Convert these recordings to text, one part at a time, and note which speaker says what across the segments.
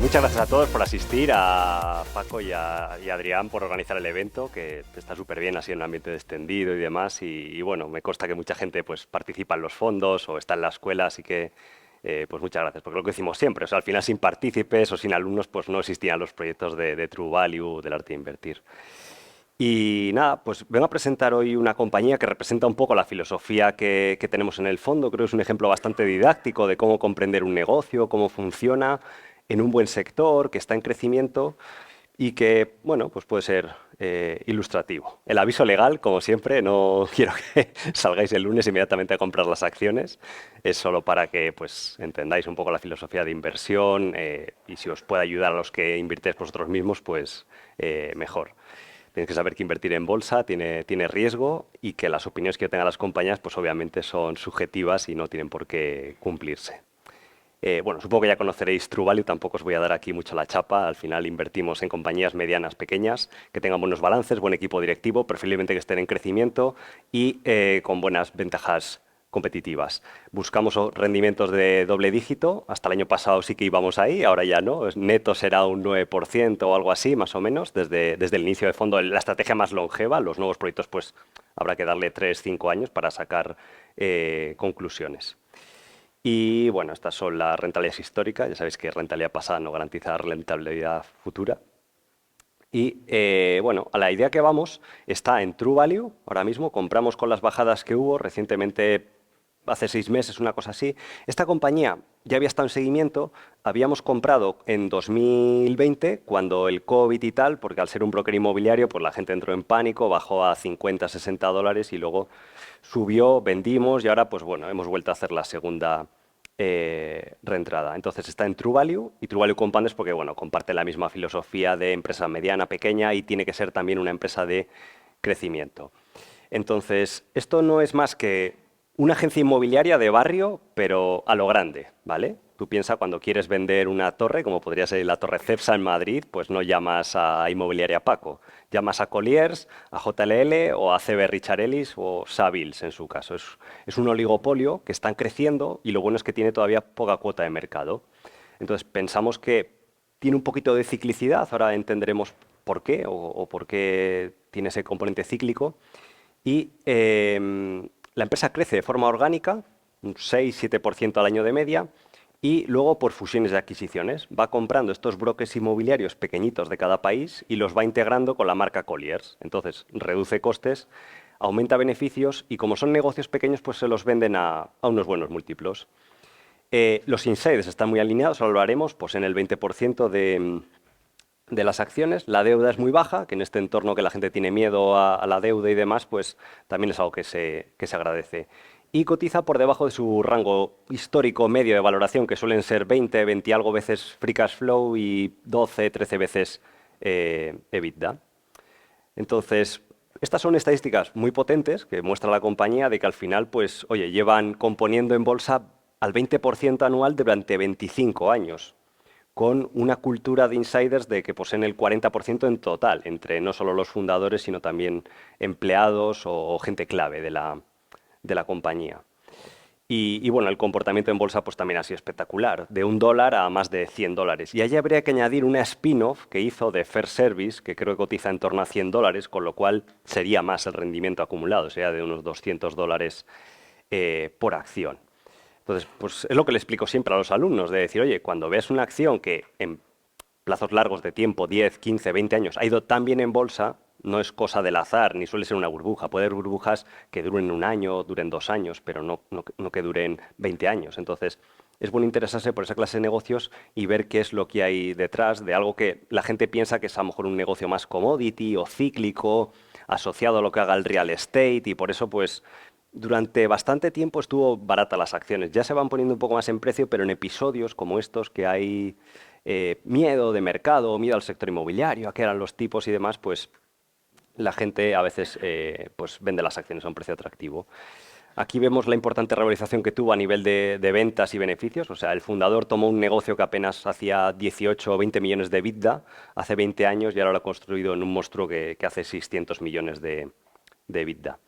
Speaker 1: muchas gracias a todos por asistir, a Paco y a Adrián por organizar el evento, que está súper bien, así en un ambiente extendido y demás. Y bueno, me consta que mucha gente pues participa en los fondos o está en la escuela, así que pues muchas gracias, porque lo que decimos siempre, o sea, al final sin partícipes o sin alumnos pues no existían los proyectos de True Value, del arte de invertir. Y nada, pues vengo a presentar hoy una compañía que representa un poco la filosofía que tenemos en el fondo. Creo que es un ejemplo bastante didáctico de cómo comprender un negocio, cómo funciona en un buen sector que está en crecimiento y que, bueno, pues puede ser ilustrativo. El aviso legal, como siempre, no quiero que salgáis el lunes inmediatamente a comprar las acciones. Es solo para que pues entendáis un poco la filosofía de inversión y si os puede ayudar a los que invirtéis vosotros mismos, pues mejor. Tienes que saber que invertir en bolsa tiene riesgo y que las opiniones que tengan las compañías, pues obviamente son subjetivas y no tienen por qué cumplirse. Bueno, supongo que ya conoceréis True Value, tampoco os voy a dar aquí mucho la chapa. Al final invertimos en compañías medianas, pequeñas, que tengan buenos balances, buen equipo directivo, preferiblemente que estén en crecimiento y con buenas ventajas competitivas. Buscamos rendimientos de doble dígito. Hasta el año pasado sí que íbamos ahí, ahora ya no. Neto será un 9% o algo así, más o menos, desde el inicio de fondo. La estrategia más longeva, los nuevos proyectos, pues habrá que darle 3, 5 años para sacar conclusiones. Y bueno, estas son las rentabilidades históricas. Ya sabéis que rentabilidad pasada no garantiza rentabilidad futura. Y bueno, a la idea que vamos está en True Value. Ahora mismo compramos con las bajadas que hubo recientemente, hace 6 meses, una cosa así. Esta compañía ya había estado en seguimiento. Habíamos comprado en 2020, cuando el COVID y tal, porque al ser un broker inmobiliario, pues la gente entró en pánico, bajó a 50, 60 dólares y luego subió, vendimos y ahora, pues bueno, hemos vuelto a hacer la segunda reentrada. Entonces está en True Value y True Value Compound es porque, bueno, comparte la misma filosofía de empresa mediana, pequeña y tiene que ser también una empresa de crecimiento. Entonces, esto no es más que una agencia inmobiliaria de barrio, pero a lo grande, ¿vale? Tú piensas cuando quieres vender una torre, como podría ser la Torre Cepsa en Madrid, pues no llamas a Inmobiliaria Paco, llamas a Colliers, a JLL o a CB Richard Ellis o Savills en su caso. Es un oligopolio que están creciendo y lo bueno es que tiene todavía poca cuota de mercado. Entonces pensamos que tiene un poquito de ciclicidad, ahora entenderemos por qué o por qué tiene ese componente cíclico. Y la empresa crece de forma orgánica, un 6-7% al año de media, y luego por fusiones de adquisiciones. Va comprando estos brokers inmobiliarios pequeñitos de cada país y los va integrando con la marca Colliers. Entonces reduce costes, aumenta beneficios y como son negocios pequeños, pues se los venden a unos buenos múltiplos. Los insiders están muy alineados, ahora lo haremos, pues en el 20% de las acciones. La deuda es muy baja, que en este entorno que la gente tiene miedo a la deuda y demás, pues también es algo que se agradece. Y cotiza por debajo de su rango histórico medio de valoración, que suelen ser 20, 20 y algo veces free cash flow y 12, 13 veces EBITDA. Entonces, estas son estadísticas muy potentes que muestra la compañía de que al final, pues, oye, llevan componiendo en bolsa al 20% anual durante 25 años con una cultura de insiders de que poseen el 40% en total, entre no solo los fundadores, sino también empleados o gente clave de la compañía. Y bueno, el comportamiento en bolsa pues también ha sido espectacular, de $1 a más de $100. Y allí habría que añadir una spin-off que hizo de Fair Service, que creo que cotiza en torno a $100, con lo cual sería más el rendimiento acumulado, sería de unos $200 por acción. Entonces, pues es lo que le explico siempre a los alumnos, de decir, oye, cuando veas una acción que en plazos largos de tiempo, 10, 15, 20 años, ha ido tan bien en bolsa, no es cosa del azar, ni suele ser una burbuja. Puede haber burbujas que duren un año, duren 2 años, pero no que duren 20 años. Entonces, es bueno interesarse por esa clase de negocios y ver qué es lo que hay detrás de algo que la gente piensa que es a lo mejor un negocio más commodity o cíclico, asociado a lo que haga el real estate, y por eso, pues, durante bastante tiempo estuvo barata las acciones. Ya se van poniendo un poco más en precio, pero en episodios como estos que hay miedo de mercado, miedo al sector inmobiliario, a qué eran los tipos y demás, pues la gente a veces pues vende las acciones a un precio atractivo. Aquí vemos la importante revalorización que tuvo a nivel de ventas y beneficios. O sea, el fundador tomó un negocio que apenas hacía 18 o 20 millones de EBITDA hace 20 años y ahora lo ha construido en un monstruo que hace 600 millones de EBITDA.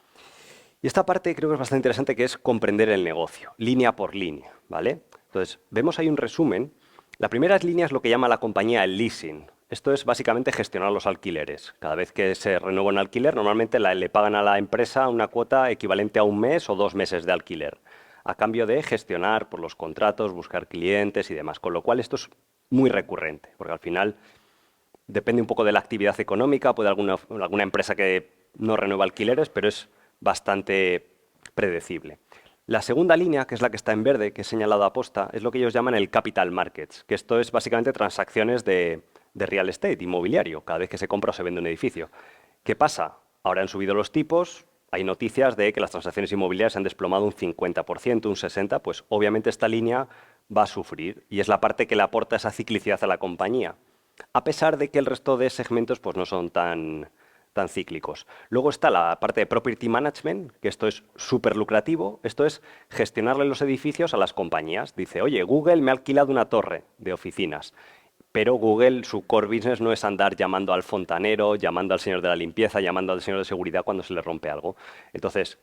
Speaker 1: Y esta parte creo que es bastante interesante, que es comprender el negocio, línea por línea, ¿vale? Entonces, vemos ahí un resumen La primera línea es lo que llama la compañía el leasing. Esto es básicamente gestionar los alquileres. Cada vez que se renueva un alquiler, normalmente le pagan a la empresa una cuota equivalente a un mes o 2 meses de alquiler, a cambio de gestionar por los contratos, buscar clientes y demás. Con lo cual esto es muy recurrente, porque al final depende un poco de la actividad económica, puede alguna empresa que no renueva alquileres, pero es bastante predecible. La segunda línea, que es la que está en verde, que he señalado a posta, es lo que ellos llaman el capital markets, que esto es básicamente transacciones de real estate, inmobiliario, cada vez que se compra o se vende un edificio. ¿Qué pasa? Ahora han subido los tipos, hay noticias de que las transacciones inmobiliarias se han desplomado un 50%, un 60%, pues obviamente esta línea va a sufrir y es la parte que le aporta esa ciclicidad a la compañía, a pesar de que el resto de segmentos pues, no son tan cíclicos. Luego está la parte de property management, que esto es súper lucrativo. Esto es gestionarle los edificios a las compañías. Dice, oye, Google me ha alquilado una torre de oficinas, pero Google, su core business no es andar llamando al fontanero, llamando al señor de la limpieza, llamando al señor de seguridad cuando se le rompe algo. Entonces,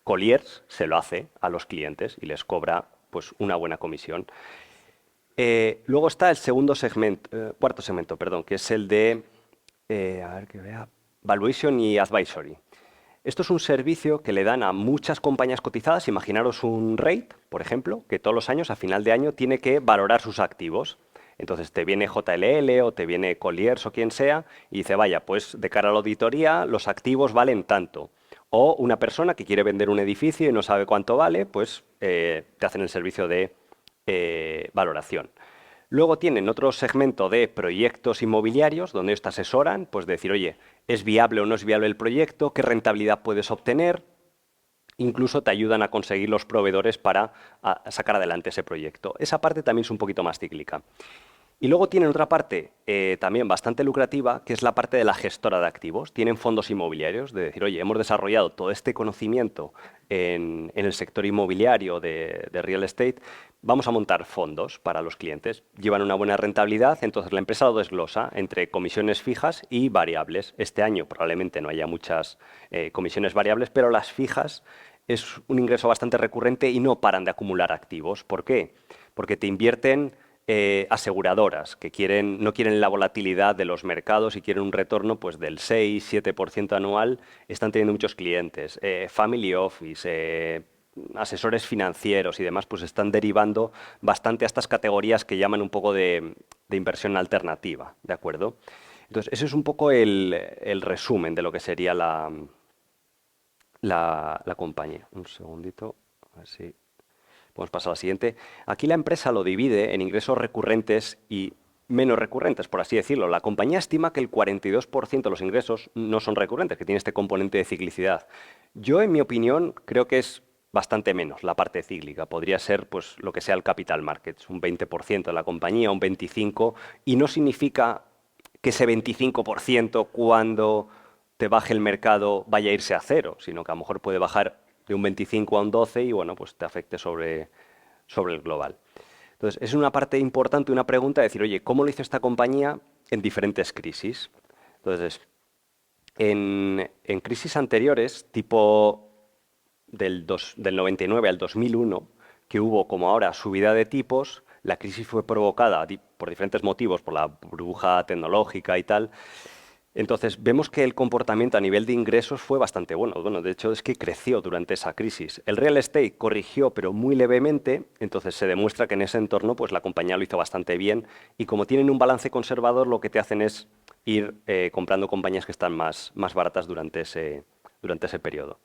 Speaker 1: Colliers se lo hace a los clientes y les cobra pues una buena comisión. Luego está el segundo segmento, cuarto segmento, perdón, que es el de, a ver que vea, Valuation y Advisory. Esto es un servicio que le dan a muchas compañías cotizadas. Imaginaros un rate, por ejemplo, que todos los años, a final de año, tiene que valorar sus activos. Entonces te viene JLL o te viene Colliers o quien sea y dice, vaya, pues de cara a la auditoría los activos valen tanto. O una persona que quiere vender un edificio y no sabe cuánto vale, pues te hacen el servicio de valoración. Luego tienen otro segmento de proyectos inmobiliarios donde ellos te asesoran, pues decir, oye, ¿es viable o no es viable el proyecto? ¿Qué rentabilidad puedes obtener? Incluso te ayudan a conseguir los proveedores para sacar adelante ese proyecto. Esa parte también es un poquito más cíclica. Y luego tienen otra parte también bastante lucrativa, que es la parte de la gestora de activos. Tienen fondos inmobiliarios, de decir, oye, hemos desarrollado todo este conocimiento en el sector inmobiliario de real estate, vamos a montar fondos para los clientes. Llevan una buena rentabilidad, entonces la empresa lo desglosa entre comisiones fijas y variables. Este año probablemente no haya muchas comisiones variables, pero las fijas es un ingreso bastante recurrente y no paran de acumular activos. ¿Por qué? Porque te invierten aseguradoras que no quieren la volatilidad de los mercados y quieren un retorno pues, del 6-7% anual, están teniendo muchos clientes. Family Office, asesores financieros y demás, pues están derivando bastante a estas categorías que llaman un poco de inversión alternativa, ¿de acuerdo? Entonces, ese es un poco el resumen de lo que sería la compañía. Un segundito, a ver si podemos pasar a la siguiente. Aquí la empresa lo divide en ingresos recurrentes y menos recurrentes, por así decirlo. La compañía estima que el 42% de los ingresos no son recurrentes, que tiene este componente de ciclicidad. Yo, en mi opinión, creo que es bastante menos la parte cíclica. Podría ser pues, lo que sea el capital markets, un 20% de la compañía, un 25%, y no significa que ese 25% cuando te baje el mercado vaya a irse a cero, sino que a lo mejor puede bajar de un 25 a un 12 y bueno, pues te afecte sobre el global. Entonces, es una parte importante, una pregunta, decir, oye, ¿cómo lo hizo esta compañía en diferentes crisis? Entonces, en crisis anteriores, tipo del 99 al 2001, que hubo como ahora subida de tipos, la crisis fue provocada por diferentes motivos, por la burbuja tecnológica y tal. Entonces, vemos que el comportamiento a nivel de ingresos fue bastante bueno. Bueno, de hecho, es que creció durante esa crisis. El real estate corrigió, pero muy levemente, entonces se demuestra que en ese entorno pues, la compañía lo hizo bastante bien y como tienen un balance conservador, lo que te hacen es ir comprando compañías que están más baratas durante ese periodo.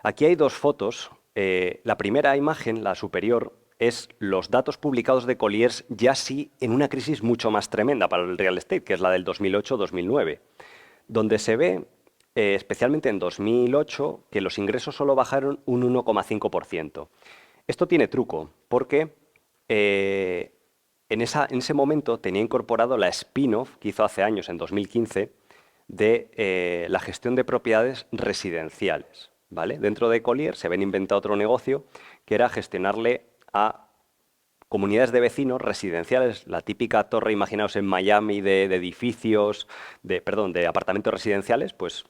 Speaker 1: Aquí hay dos fotos. La primera imagen, la superior, es los datos publicados de Colliers ya sí en una crisis mucho más tremenda para el real estate, que es la del 2008-2009, donde se ve, especialmente en 2008, que los ingresos solo bajaron un 1,5%. Esto tiene truco, porque en ese momento tenía incorporado la spin-off que hizo hace años, en 2015, de la gestión de propiedades residenciales. ¿Vale? Dentro de Colliers se habían inventado otro negocio que era gestionarle a comunidades de vecinos residenciales, la típica torre, imaginaos en Miami, de edificios, de apartamentos residenciales, pues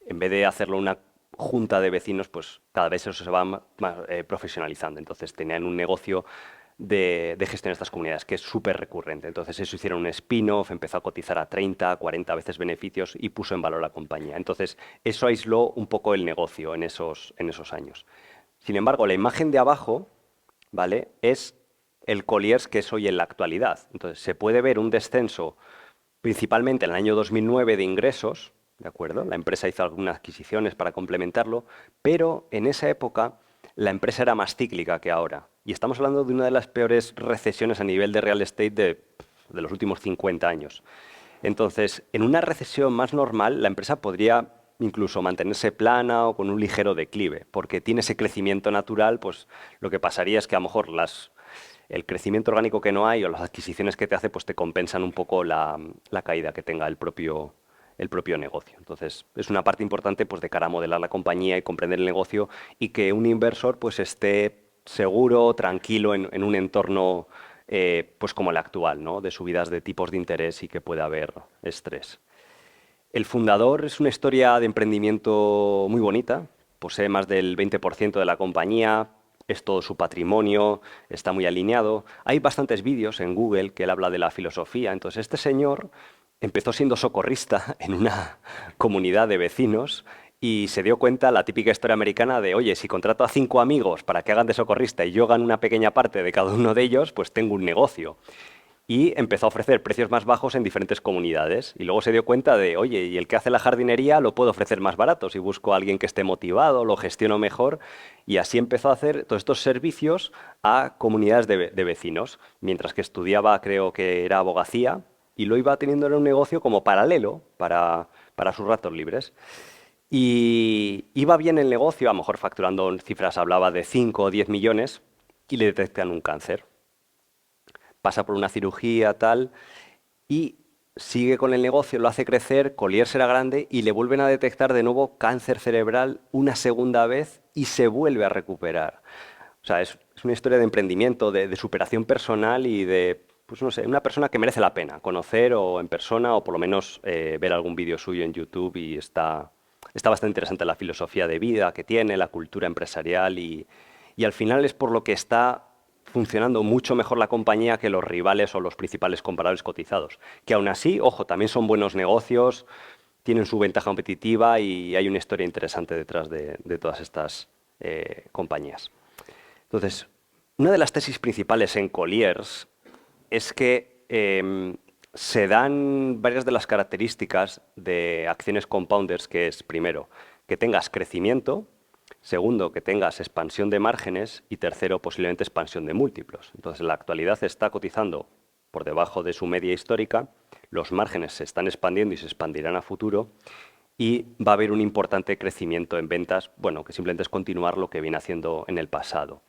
Speaker 1: en vez de hacerlo una junta de vecinos, pues cada vez eso se va profesionalizando. Entonces tenían un negocio de gestión de estas comunidades, que es súper recurrente. Entonces, eso hicieron un spin-off, empezó a cotizar a 30, 40 veces beneficios y puso en valor la compañía. Entonces, eso aisló un poco el negocio en esos años. Sin embargo, la imagen de abajo, ¿vale?, es el Colliers que es hoy en la actualidad. Entonces, se puede ver un descenso principalmente en el año 2009 de ingresos, ¿de acuerdo? La empresa hizo algunas adquisiciones para complementarlo, pero en esa época la empresa era más cíclica que ahora. Y estamos hablando de una de las peores recesiones a nivel de real estate de los últimos 50 años. Entonces, en una recesión más normal, la empresa podría incluso mantenerse plana o con un ligero declive, porque tiene ese crecimiento natural, pues lo que pasaría es que a lo mejor el crecimiento orgánico que no hay o las adquisiciones que te hace, pues te compensan un poco la caída que tenga el propio negocio. Entonces, es una parte importante pues, de cara a modelar la compañía y comprender el negocio y que un inversor pues, esté seguro, tranquilo en un entorno pues, como el actual, ¿no?, de subidas de tipos de interés y que pueda haber estrés. El fundador es una historia de emprendimiento muy bonita, posee más del 20% de la compañía, es todo su patrimonio, está muy alineado. Hay bastantes vídeos en Google que él habla de la filosofía. Entonces, este señor empezó siendo socorrista en una comunidad de vecinos y se dio cuenta, la típica historia americana de, oye, si contrato a 5 amigos para que hagan de socorrista y yo gano una pequeña parte de cada uno de ellos, pues tengo un negocio. Y empezó a ofrecer precios más bajos en diferentes comunidades. Y luego se dio cuenta de, oye, y el que hace la jardinería lo puedo ofrecer más barato. Si busco a alguien que esté motivado, lo gestiono mejor. Y así empezó a hacer todos estos servicios a comunidades de vecinos. Mientras que estudiaba, creo que era abogacía, y lo iba teniendo en un negocio como paralelo para sus ratos libres. Y iba bien el negocio, a lo mejor facturando en cifras, hablaba de 5 o 10 millones, y le detectan un cáncer. Pasa por una cirugía, tal, y sigue con el negocio, lo hace crecer, Colliers era grande y le vuelven a detectar de nuevo cáncer cerebral una segunda vez y se vuelve a recuperar. O sea, es una historia de emprendimiento, de superación personal y de, pues no sé, una persona que merece la pena conocer o en persona o por lo menos ver algún vídeo suyo en YouTube y está bastante interesante la filosofía de vida que tiene, la cultura empresarial y al final es por lo que está funcionando mucho mejor la compañía que los rivales o los principales comparables cotizados. Que aún así, ojo, también son buenos negocios, tienen su ventaja competitiva y hay una historia interesante detrás de todas estas compañías. Entonces, una de las tesis principales en Colliers es que se dan varias de las características de acciones compounders, que es, primero, que tengas crecimiento, segundo, que tengas expansión de márgenes y tercero, posiblemente expansión de múltiplos. Entonces, en la actualidad está cotizando por debajo de su media histórica, los márgenes se están expandiendo y se expandirán a futuro y va a haber un importante crecimiento en ventas, bueno, que simplemente es continuar lo que viene haciendo en el pasado.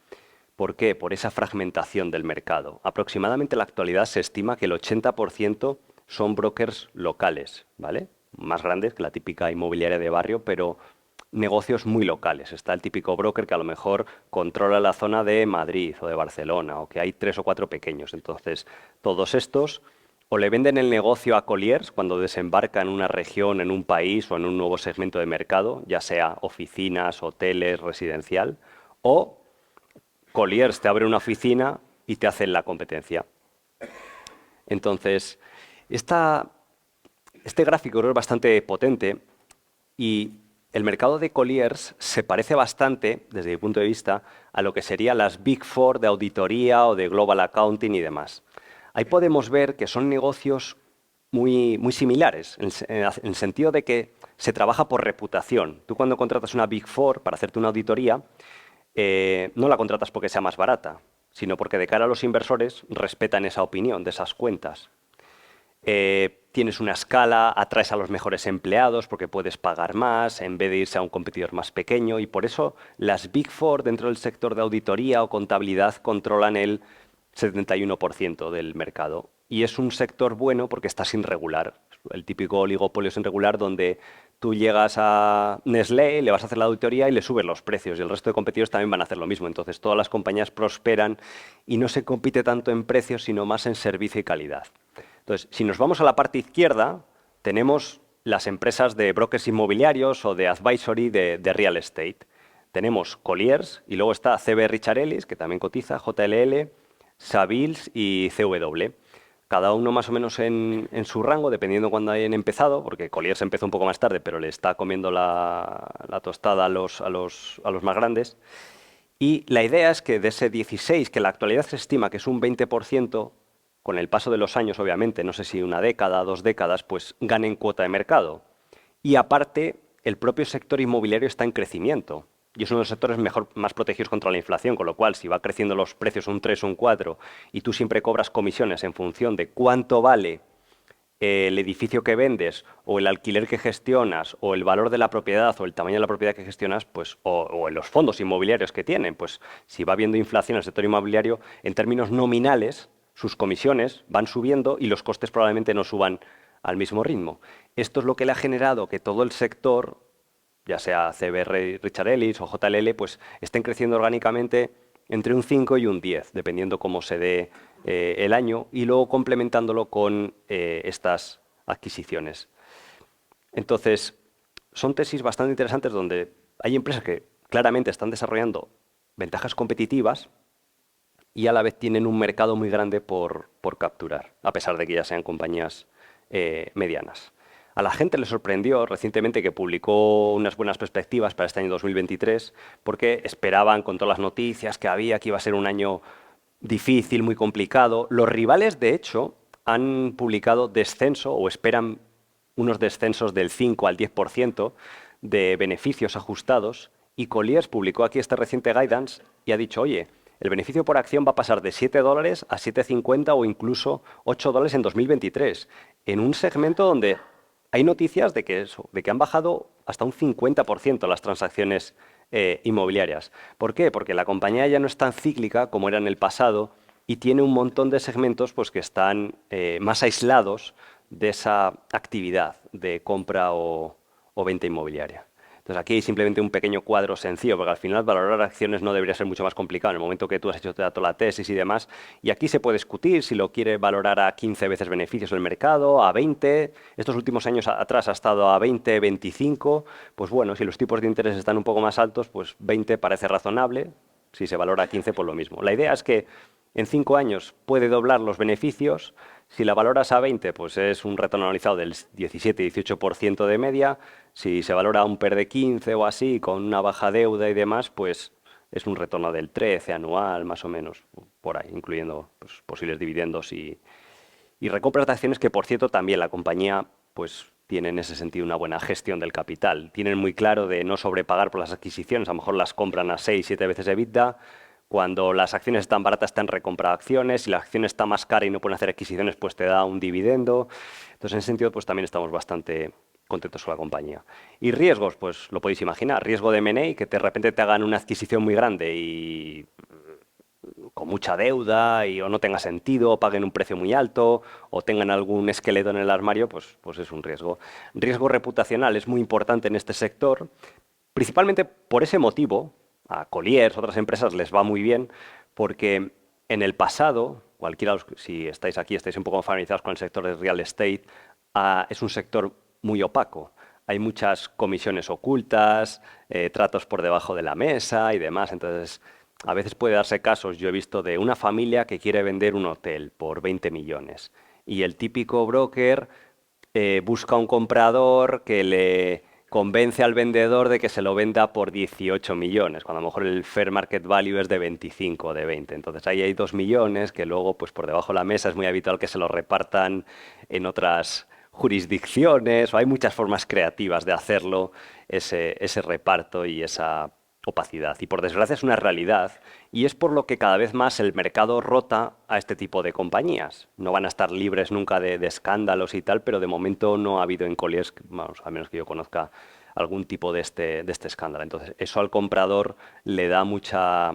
Speaker 1: ¿Por qué? Por esa fragmentación del mercado. Aproximadamente en la actualidad se estima que el 80% son brokers locales, ¿vale? Más grandes que la típica inmobiliaria de barrio, pero negocios muy locales. Está el típico broker que a lo mejor controla la zona de Madrid o de Barcelona, o que hay 3 o 4 pequeños. Entonces, todos estos o le venden el negocio a Colliers cuando desembarca en una región, en un país o en un nuevo segmento de mercado, ya sea oficinas, hoteles, residencial, o Colliers te abre una oficina y te hacen la competencia. Entonces, este gráfico es bastante potente y el mercado de Colliers se parece bastante, desde mi punto de vista, a lo que serían las Big Four de auditoría o de Global Accounting y demás. Ahí podemos ver que son negocios muy, muy similares, en el sentido de que se trabaja por reputación. Tú cuando contratas una Big Four para hacerte una auditoría, no la contratas porque sea más barata, sino porque de cara a los inversores respetan esa opinión de esas cuentas. Tienes una escala, atraes a los mejores empleados porque puedes pagar más en vez de irse a un competidor más pequeño y por eso las Big Four dentro del sector de auditoría o contabilidad controlan el 71% del mercado. Y es un sector bueno porque está sin regular. El típico oligopolio sin regular donde tú llegas a Nestlé, le vas a hacer la auditoría y le subes los precios y el resto de competidores también van a hacer lo mismo. Entonces todas las compañías prosperan y no se compite tanto en precios sino más en servicio y calidad. Entonces, si nos vamos a la parte izquierda, tenemos las empresas de brokers inmobiliarios o de advisory de real estate. Tenemos Colliers y luego está CB Richard Ellis, que también cotiza, JLL, Savills y CW. Cada uno más o menos en su rango, dependiendo cuándo hayan empezado, porque Colliers empezó un poco más tarde, pero le está comiendo la tostada a los más grandes. Y la idea es que de ese 16, que en la actualidad se estima que es un 20%, con el paso de los años, obviamente, no sé si una década, 2 décadas, pues ganen cuota de mercado. Y aparte, el propio sector inmobiliario está en crecimiento. Y es uno de los sectores más protegidos contra la inflación, con lo cual, si va creciendo los precios un 3 o un 4 y tú siempre cobras comisiones en función de cuánto vale el edificio que vendes o el alquiler que gestionas o el valor de la propiedad o el tamaño de la propiedad que gestionas, pues, o en los fondos inmobiliarios que tienen, pues si va habiendo inflación en el sector inmobiliario, en términos nominales, sus comisiones van subiendo y los costes probablemente no suban al mismo ritmo. Esto es lo que le ha generado que todo el sector, ya sea CBR Richard Ellis o JLL, pues estén creciendo orgánicamente entre un 5 y un 10, dependiendo cómo se dé el año, y luego complementándolo con estas adquisiciones. Entonces, son tesis bastante interesantes donde hay empresas que claramente están desarrollando ventajas competitivas y a la vez tienen un mercado muy grande por capturar, a pesar de que ya sean compañías medianas. A la gente le sorprendió recientemente que publicó unas buenas perspectivas para este año 2023, porque esperaban con todas las noticias que había que iba a ser un año difícil, muy complicado. Los rivales, de hecho, han publicado descenso o esperan unos descensos del 5 al 10% de beneficios ajustados, y Colliers publicó aquí este reciente guidance y ha dicho, oye, el beneficio por acción va a pasar de $7 a 7,50 o incluso $8 en 2023, en un segmento donde hay noticias de que han bajado hasta un 50% las transacciones inmobiliarias. ¿Por qué? Porque la compañía ya no es tan cíclica como era en el pasado y tiene un montón de segmentos pues, que están más aislados de esa actividad de compra o venta inmobiliaria. Entonces aquí hay simplemente un pequeño cuadro sencillo, porque al final valorar acciones no debería ser mucho más complicado en el momento que tú has hecho toda la tesis y demás. Y aquí se puede discutir si lo quiere valorar a 15 veces beneficios del mercado, a 20. Estos últimos años atrás ha estado a 20, 25. Pues bueno, si los tipos de interés están un poco más altos, pues 20 parece razonable. Si se valora a 15, pues lo mismo. La idea es que en 5 años puede doblar los beneficios. Si la valoras a 20, pues es un retorno anualizado del 17-18% de media. Si se valora a un PER de 15 o así, con una baja deuda y demás, pues es un retorno del 13 anual, más o menos, por ahí, incluyendo pues, posibles dividendos y recompras de acciones que, por cierto, también la compañía pues tiene en ese sentido una buena gestión del capital. Tienen muy claro de no sobrepagar por las adquisiciones, a lo mejor las compran a 6-7 veces EBITDA. Cuando las acciones están baratas, están recompra acciones. Si la acción está más cara y no pueden hacer adquisiciones, pues te da un dividendo. Entonces, en ese sentido, pues también estamos bastante contentos con la compañía. Y riesgos, pues lo podéis imaginar. Riesgo de M&A, que de repente te hagan una adquisición muy grande y con mucha deuda y o no tenga sentido, o paguen un precio muy alto, o tengan algún esqueleto en el armario, pues es un riesgo. Riesgo reputacional es muy importante en este sector, principalmente por ese motivo. A Colliers, otras empresas les va muy bien, porque en el pasado, cualquiera, si estáis aquí, estáis un poco familiarizados con el sector de real estate, es un sector muy opaco. Hay muchas comisiones ocultas, tratos por debajo de la mesa y demás. Entonces, a veces puede darse casos, yo he visto de una familia que quiere vender un hotel por 20 millones y el típico broker busca un comprador que le convence al vendedor de que se lo venda por 18 millones, cuando a lo mejor el fair market value es de 25 o de 20. Entonces ahí hay 2 millones que luego pues por debajo de la mesa es muy habitual que se lo repartan en otras jurisdicciones, o hay muchas formas creativas de hacerlo, ese reparto y esa opacidad. Y por desgracia es una realidad, y es por lo que cada vez más el mercado rota a este tipo de compañías. No van a estar libres nunca de escándalos y tal, pero de momento no ha habido en Colliers, vamos, a menos que yo conozca algún tipo de este escándalo. Entonces, eso al comprador le da mucha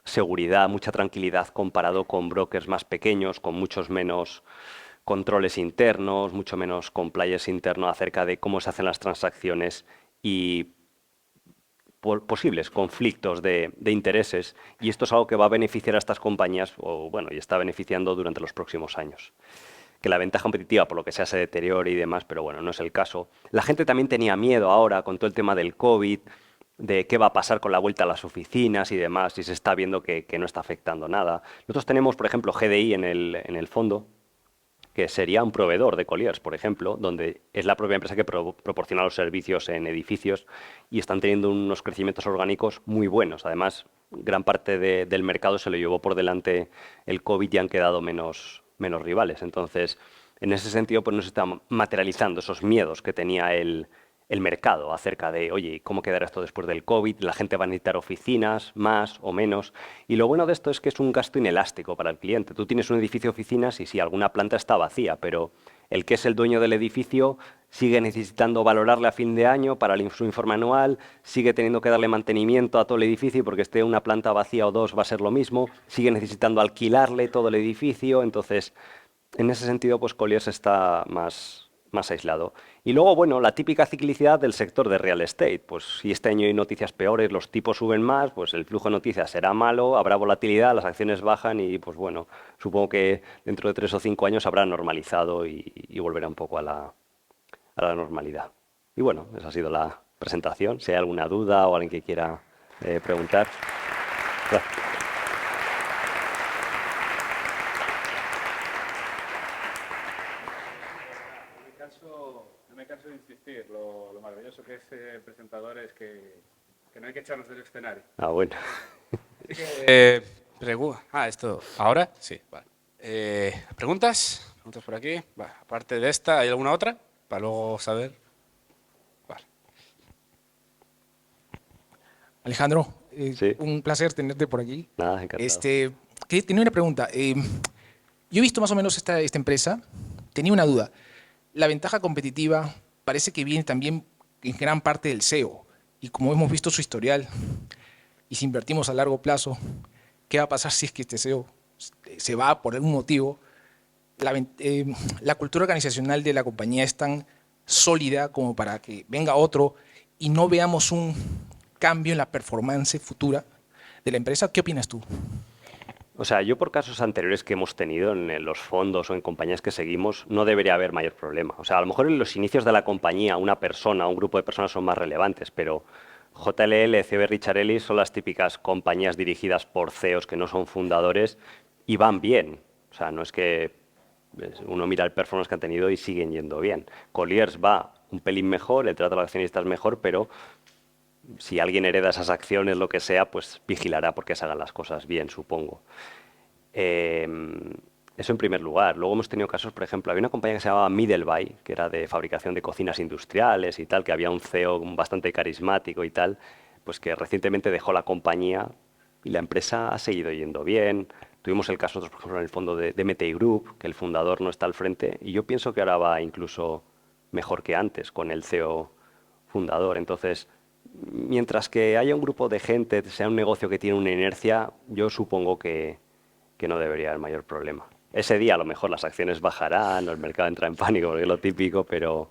Speaker 1: seguridad, mucha tranquilidad comparado con brokers más pequeños, con muchos menos controles internos, mucho menos compliance interno acerca de cómo se hacen las transacciones y posibles conflictos de intereses, y esto es algo que va a beneficiar a estas compañías, o bueno, y está beneficiando durante los próximos años. Que la ventaja competitiva, por lo que sea, se deteriore y demás, pero bueno, no es el caso. La gente también tenía miedo ahora con todo el tema del COVID, de qué va a pasar con la vuelta a las oficinas y demás, y se está viendo que no está afectando nada. Nosotros tenemos, por ejemplo, GDI en el fondo, que sería un proveedor de Colliers, por ejemplo, donde es la propia empresa que proporciona los servicios en edificios y están teniendo unos crecimientos orgánicos muy buenos. Además, gran parte del mercado se lo llevó por delante el COVID y han quedado menos rivales. Entonces, en ese sentido, pues no se están materializando esos miedos que tenía el mercado acerca de, oye, ¿cómo quedará esto después del COVID? ¿La gente va a necesitar oficinas, más o menos? Y lo bueno de esto es que es un gasto inelástico para el cliente. Tú tienes un edificio de oficinas y sí, alguna planta está vacía, pero el que es el dueño del edificio sigue necesitando valorarle a fin de año para su informe anual, sigue teniendo que darle mantenimiento a todo el edificio porque esté una planta vacía o dos va a ser lo mismo, sigue necesitando alquilarle todo el edificio, entonces en ese sentido pues Colliers está más aislado. Y luego, bueno, la típica ciclicidad del sector de real estate. Pues si este año hay noticias peores, los tipos suben más, pues el flujo de noticias será malo, habrá volatilidad, las acciones bajan y, pues bueno, supongo que dentro de 3 o 5 años habrá normalizado y volverá un poco a la normalidad. Y bueno, esa ha sido la presentación. Si hay alguna duda o alguien que quiera preguntar. Gracias.
Speaker 2: No me canso de insistir, lo maravilloso que es presentadores que no hay que echarnos del escenario.
Speaker 1: Ah, bueno.
Speaker 2: Esto. ¿Ahora? Sí, vale. ¿Preguntas? ¿Preguntas por aquí? Vale. Aparte de esta, ¿hay alguna otra? Para luego saber. Vale.
Speaker 3: Alejandro,
Speaker 1: Sí.
Speaker 3: un placer tenerte por aquí.
Speaker 1: Nada, encantado.
Speaker 3: Tenía una pregunta. Yo he visto más o menos esta empresa. Tenía una duda. La ventaja competitiva parece que viene también en gran parte del SEO. Y como hemos visto su historial, y si invertimos a largo plazo, ¿qué va a pasar si es que este SEO se va por algún motivo? La cultura organizacional de la compañía es tan sólida como para que venga otro y no veamos un cambio en la performance futura de la empresa. ¿Qué opinas tú?
Speaker 1: O sea, yo por casos anteriores que hemos tenido en los fondos o en compañías que seguimos, no debería haber mayor problema. O sea, a lo mejor en los inicios de la compañía una persona, un grupo de personas son más relevantes, pero JLL, CB Richard Ellis son las típicas compañías dirigidas por CEOs que no son fundadores y van bien. O sea, no es que uno mira el performance que han tenido y siguen yendo bien. Colliers va un pelín mejor, el trato a los accionistas mejor, pero si alguien hereda esas acciones, lo que sea, pues vigilará porque se hagan las cosas bien, supongo. Eh, Eso en primer lugar. Luego hemos tenido casos, por ejemplo, había una compañía que se llamaba Middleby, que era de fabricación de cocinas industriales y tal, que había un CEO bastante carismático y tal, pues que recientemente dejó la compañía y la empresa ha seguido yendo bien. Tuvimos el caso, nosotros, por ejemplo, en el fondo de MTI Group, que el fundador no está al frente, y yo pienso que ahora va incluso mejor que antes con el CEO fundador. Entonces, mientras que haya un grupo de gente, sea un negocio que tiene una inercia, yo supongo que no debería haber mayor problema. Ese día a lo mejor las acciones bajarán o el mercado entra en pánico, porque es lo típico, pero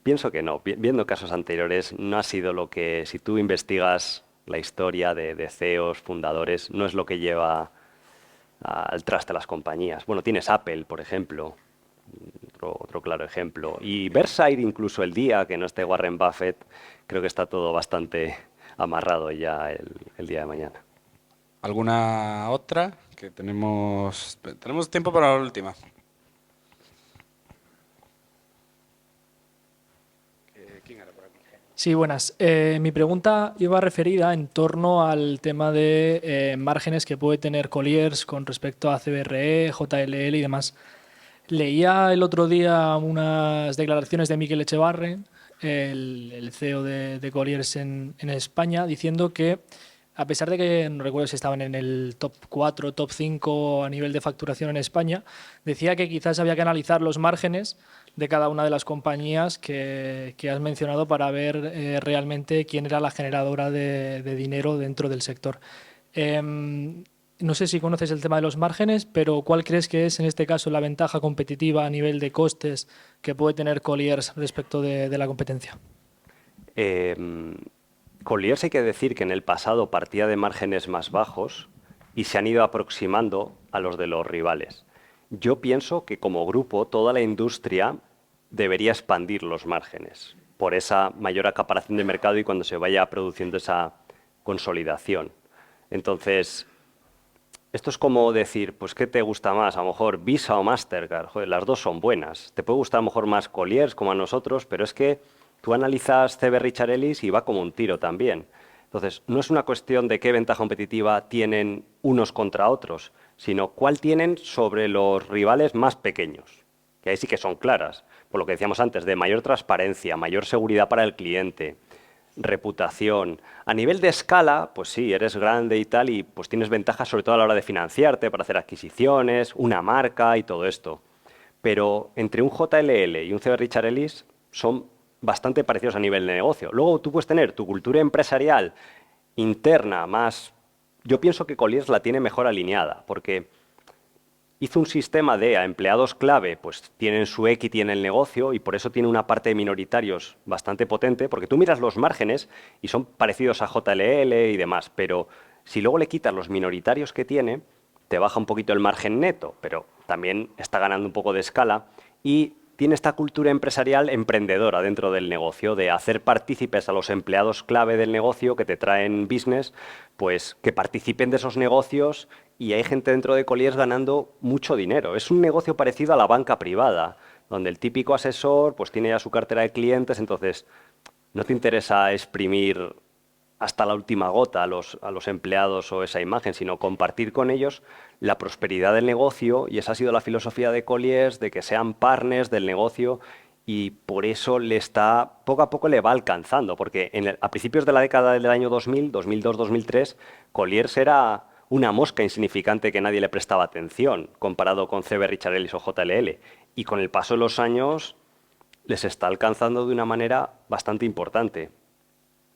Speaker 1: pienso que no. Viendo casos anteriores, no ha sido lo que, si tú investigas la historia de CEOs, fundadores, no es lo que lleva al traste a las compañías. Bueno, tienes Apple, por ejemplo, otro claro ejemplo. Y Berkshire, incluso el día que no esté Warren Buffett, creo que está todo bastante amarrado ya el día de mañana.
Speaker 2: ¿Alguna otra? Que tenemos tiempo para la última. ¿Quién era por aquí?
Speaker 4: Sí, buenas. Mi pregunta iba referida en torno al tema de márgenes que puede tener Colliers con respecto a CBRE, JLL y demás. Leía el otro día unas declaraciones de Miquel Echevarre, el CEO de Colliers en España, diciendo que a pesar de que no recuerdo si estaban en el top 4, top 5 a nivel de facturación en España, decía que quizás había que analizar los márgenes de cada una de las compañías que has mencionado para ver realmente quién era la generadora de dinero dentro del sector. No sé si conoces el tema de los márgenes, pero ¿cuál crees que es en este caso la ventaja competitiva a nivel de costes que puede tener Colliers respecto de la competencia?
Speaker 1: Colliers hay que decir que en el pasado partía de márgenes más bajos y se han ido aproximando a los de los rivales. Yo pienso que como grupo toda la industria debería expandir los márgenes, por esa mayor acaparación de mercado y cuando se vaya produciendo esa consolidación. Entonces, esto es como decir, pues, ¿qué te gusta más? A lo mejor Visa o Mastercard. Joder, las dos son buenas. Te puede gustar a lo mejor más Colliers como a nosotros, pero es que tú analizas CB Richard Ellis y va como un tiro también. Entonces, no es una cuestión de qué ventaja competitiva tienen unos contra otros, sino cuál tienen sobre los rivales más pequeños, que ahí sí que son claras. Por lo que decíamos antes, de mayor transparencia, mayor seguridad para el cliente, reputación. A nivel de escala, pues sí, eres grande y tal, y pues tienes ventajas sobre todo a la hora de financiarte, para hacer adquisiciones, una marca y todo esto. Pero entre un JLL y un CB Richard Ellis son bastante parecidos a nivel de negocio. Luego tú puedes tener tu cultura empresarial interna más... Yo pienso que Colliers la tiene mejor alineada, porque hizo un sistema de a empleados clave, pues tienen su equity en el negocio y por eso tiene una parte de minoritarios bastante potente, porque tú miras los márgenes y son parecidos a JLL y demás, pero si luego le quitas los minoritarios que tiene, te baja un poquito el margen neto, pero también está ganando un poco de escala y tiene esta cultura empresarial emprendedora dentro del negocio, de hacer partícipes a los empleados clave del negocio que te traen business, pues que participen de esos negocios y hay gente dentro de Colliers ganando mucho dinero. Es un negocio parecido a la banca privada, donde el típico asesor pues tiene ya su cartera de clientes, entonces no te interesa exprimir hasta la última gota a los empleados o esa imagen, sino compartir con ellos la prosperidad del negocio, y esa ha sido la filosofía de Colliers, de que sean partners del negocio, y por eso poco a poco le va alcanzando, porque a principios de la década del año 2000, 2002, 2003, Colliers era una mosca insignificante que nadie le prestaba atención, comparado con CB Richard Ellis o JLL, y con el paso de los años les está alcanzando de una manera bastante importante.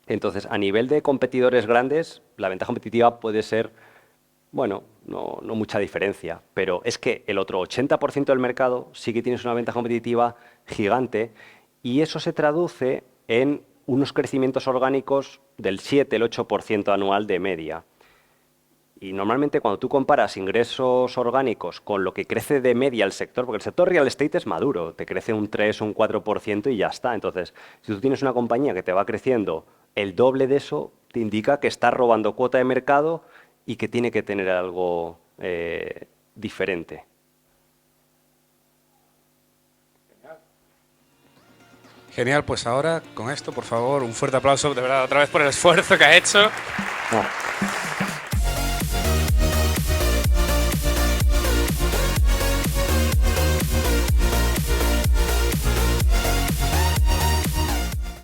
Speaker 1: Entonces, a nivel de competidores grandes, la ventaja competitiva puede ser, bueno, no mucha diferencia, pero es que el otro 80% del mercado sí que tienes una ventaja competitiva gigante y eso se traduce en unos crecimientos orgánicos del 7, el 8% anual de media. Y normalmente cuando tú comparas ingresos orgánicos con lo que crece de media el sector, porque el sector real estate es maduro, te crece un 3 o un 4% y ya está. Entonces, si tú tienes una compañía que te va creciendo el doble de eso, te indica que está robando cuota de mercado y que tiene que tener algo diferente.
Speaker 2: Genial, pues ahora con esto, por favor, un fuerte aplauso de verdad otra vez por el esfuerzo que ha hecho.
Speaker 1: No.